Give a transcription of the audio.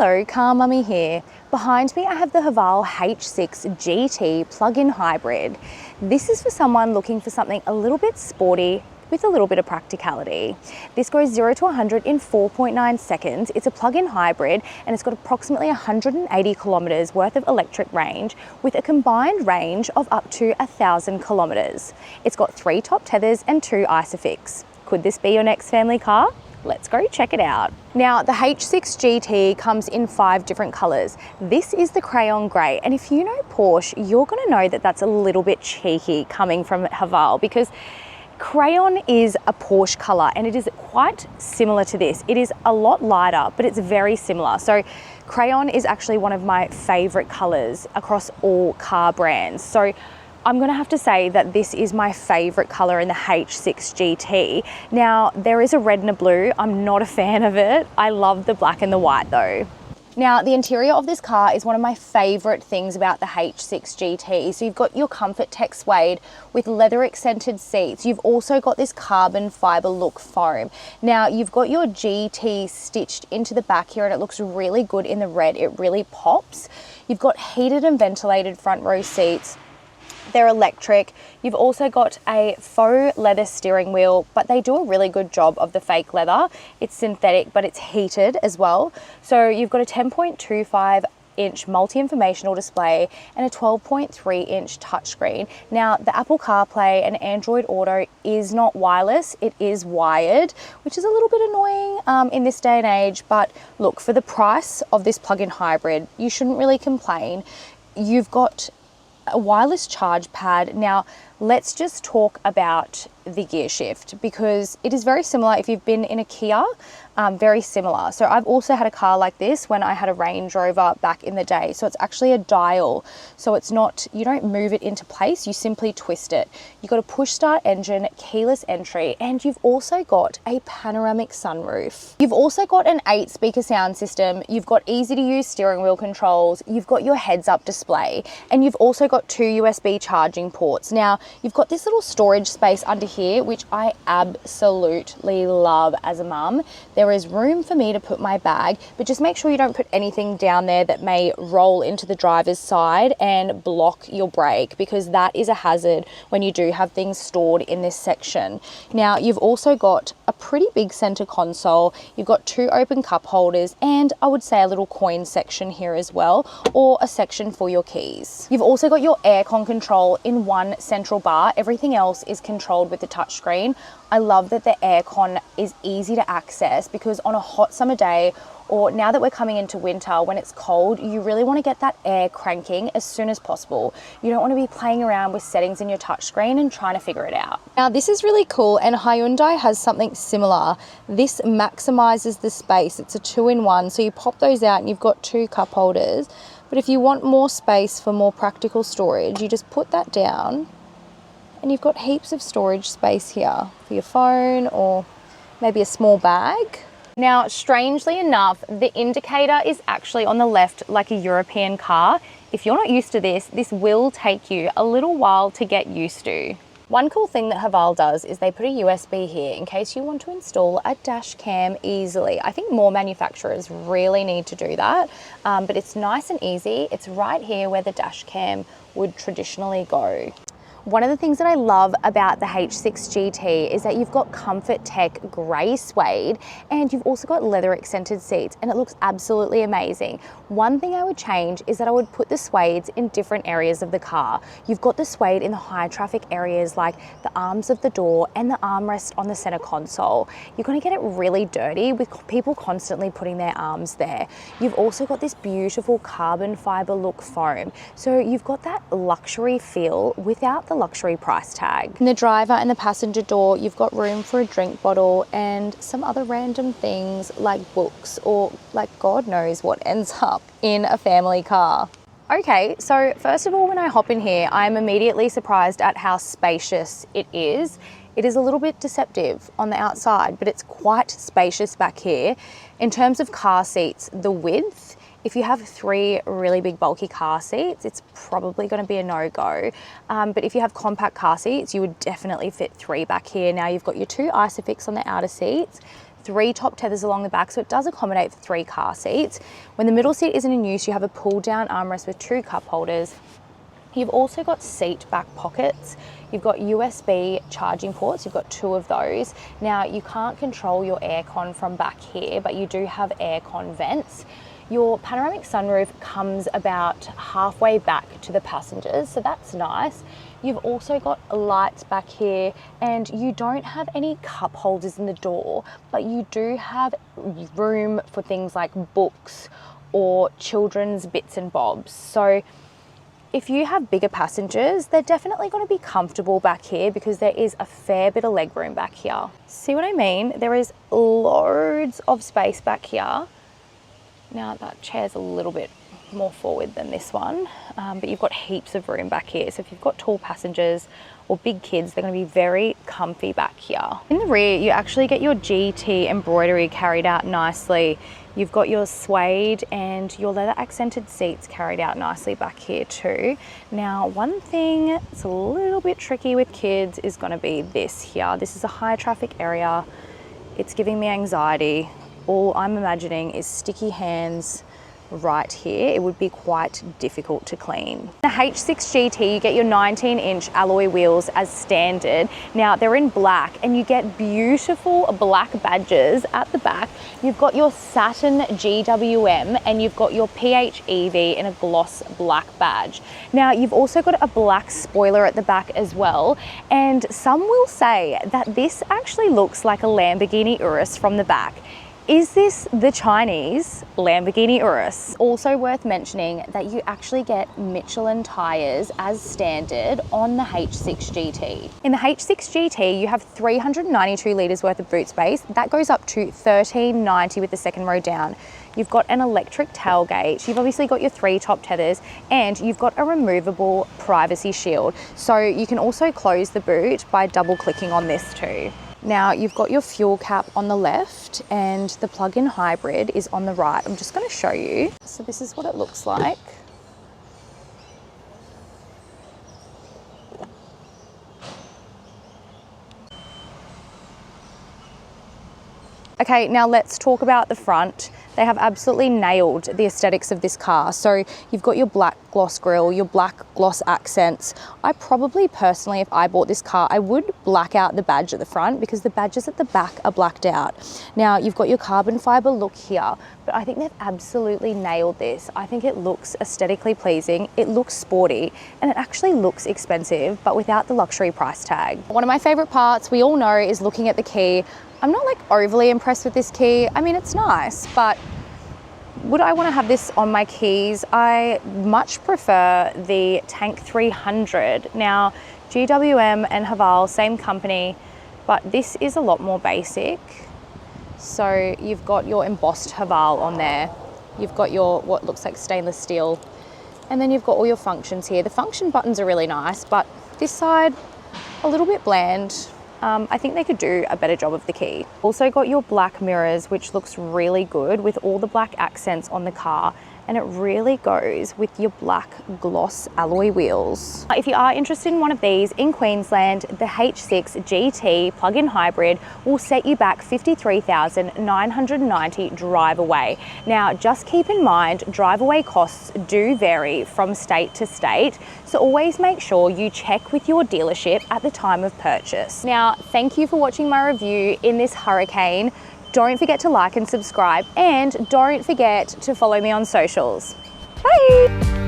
Hello, Car Mummy here. Behind me I have the Haval H6 GT plug-in hybrid. This is for someone looking for something a little bit sporty with a little bit of practicality. This goes 0 to 100 in 4.9 seconds. It's a plug-in hybrid and it's got approximately 180 kilometers worth of electric range with a combined range of up to 1,000 kilometers. It's got 3 top tethers and 2 Isofix. Could this be your next family car? Let's go check it out. Now, the H6 GT comes in 5 different colors. This is the crayon gray, and if you know Porsche, you're gonna know that that's a little bit cheeky coming from Haval, because crayon is a Porsche color and it is quite similar to this. It is a lot lighter, but it's very similar. So crayon is actually one of my favorite colors across all car brands. So I'm gonna have to say that this is my favorite color in the H6 GT. Now, there is a red and a blue. I'm not a fan of it. I love the black and the white though. Now, the interior of this car is one of my favorite things about the H6 GT. So you've got your Comfort Tech suede with leather accented seats. You've also got this carbon fiber look foam. Now, you've got your GT stitched into the back here and it looks really good in the red. It really pops. You've got heated and ventilated front row seats. They're electric. You've also got a faux leather steering wheel, but they do a really good job of the fake leather. It's synthetic, but it's heated as well. So you've got a 10.25-inch multi-informational display and a 12.3-inch touchscreen. Now, the Apple CarPlay and Android Auto is not wireless, it is wired, which is a little bit annoying in this day and age, but look, for the price of this plug-in hybrid, you shouldn't really complain. You've got a wireless charge pad. Now, let's just talk about the gear shift, because it is very similar if you've been in a Kia, very similar. So I've also had a car like this when I had a Range Rover back in the day. So it's actually a dial. So it's not, you don't move it into place, you simply twist it. You've got a push start engine, keyless entry, and you've also got a panoramic sunroof. You've also got an 8-speaker sound system. You've got easy to use steering wheel controls. You've got your heads up display, and you've also got 2 USB charging ports. Now, you've got this little storage space under here, which I absolutely love as a mum. There is room for me to put my bag, but just make sure you don't put anything down there that may roll into the driver's side and block your brake, because that is a hazard when you do have things stored in this section. Now, you've also got a pretty big center console. You've got 2 open cup holders, and I would say a little coin section here as well, or a section for your keys. You've also got your aircon control in one central bar. Everything else is controlled with the touchscreen. I love that the aircon is easy to access, because on a hot summer day, or now that we're coming into winter when it's cold, you really want to get that air cranking as soon as possible. You don't want to be playing around with settings in your touchscreen and trying to figure it out. Now, this is really cool, and Hyundai has something similar. This maximizes the space. It's a 2-in-1, so you pop those out and you've got 2 cup holders. But if you want more space for more practical storage, you just put that down and you've got heaps of storage space here for your phone or maybe a small bag. Now, strangely enough, the indicator is actually on the left like a European car. If you're not used to this, this will take you a little while to get used to. One cool thing that Haval does is they put a USB here in case you want to install a dash cam easily. I think more manufacturers really need to do that, but it's nice and easy. It's right here where the dash cam would traditionally go. One of the things that I love about the H6 GT is that you've got Comfort Tech grey suede, and you've also got leather accented seats, and it looks absolutely amazing. One thing I would change is that I would put the suedes in different areas of the car. You've got the suede in the high traffic areas like the arms of the door and the armrest on the center console. You're going to get it really dirty with people constantly putting their arms there. You've also got this beautiful carbon fiber look foam. So you've got that luxury feel without the luxury price tag. In the driver and the passenger door, you've got room for a drink bottle and some other random things like books, or like God knows what ends up in a family car. Okay, so first of all, when I hop in here, I'm immediately surprised at how spacious it is. It is a little bit deceptive on the outside, but it's quite spacious back here. In terms of car seats, the width, if you have 3 really big bulky car seats, it's probably going to be a no-go. But if you have compact car seats, you would definitely fit 3 back here. Now you've got your 2 Isofix on the outer seats. 3 top tethers along the back, so it does accommodate for 3 car seats. When the middle seat isn't in use, you have a pull down armrest with 2 cup holders. You've also got seat back pockets. You've got USB charging ports, you've got 2 of those. Now, you can't control your aircon from back here, but you do have aircon vents. Your panoramic sunroof comes about halfway back to the passengers, so that's nice. You've also got lights back here, and you don't have any cup holders in the door, but you do have room for things like books or children's bits and bobs. So if you have bigger passengers, they're definitely going to be comfortable back here because there is a fair bit of leg room back here. See what I mean? There is loads of space back here. Now that chair's a little bit more forward than this one, but you've got heaps of room back here. So if you've got tall passengers or big kids, they're going to be very comfy back here. In the rear, you actually get your GT embroidery carried out nicely. You've got your suede and your leather accented seats carried out nicely back here too. Now, one thing that's a little bit tricky with kids is going to be this here. This is a high traffic area. It's giving me anxiety. All I'm imagining is sticky hands right here. It would be quite difficult to clean. The H6 GT, you get your 19-inch alloy wheels as standard. Now, they're in black and you get beautiful black badges at the back. You've got your satin GWM and you've got your PHEV in a gloss black badge. Now, you've also got a black spoiler at the back as well. And some will say that this actually looks like a Lamborghini Urus from the back. Is this the Chinese Lamborghini Urus? Also worth mentioning that you actually get Michelin tyres as standard on the H6 GT. In the H6 GT, you have 392 litres worth of boot space. That goes up to 1390 with the second row down. You've got an electric tailgate. You've obviously got your 3 top tethers and you've got a removable privacy shield. So you can also close the boot by double clicking on this too. Now, you've got your fuel cap on the left and the plug-in hybrid is on the right. I'm just going to show you. So this is what it looks like. Okay, now let's talk about the front. They have absolutely nailed the aesthetics of this car. So you've got your black gloss grille, your black gloss accents. I probably personally, if I bought this car, I would black out the badge at the front because the badges at the back are blacked out. Now you've got your carbon fiber look here, but I think they've absolutely nailed this. I think it looks aesthetically pleasing, it looks sporty, and it actually looks expensive, but without the luxury price tag. One of my favorite parts, we all know, is looking at the key. I'm not like overly impressed with this key. I mean, it's nice, but would I want to have this on my keys? I much prefer the Tank 300. Now, GWM and Haval, same company, but this is a lot more basic. So you've got your embossed Haval on there. You've got your, what looks like stainless steel. And then you've got all your functions here. The function buttons are really nice, but this side, a little bit bland. I think they could do a better job of the key. Also got your black mirrors, which looks really good with all the black accents on the car, and it really goes with your black gloss alloy wheels. If you are interested in one of these in Queensland, the H6 GT plug-in hybrid will set you back $53,990 drive away. Now, just keep in mind, drive away costs do vary from state to state, so always make sure you check with your dealership at the time of purchase. Now, thank you for watching my review in this Hurricane. Don't forget to like and subscribe, and don't forget to follow me on socials. Bye!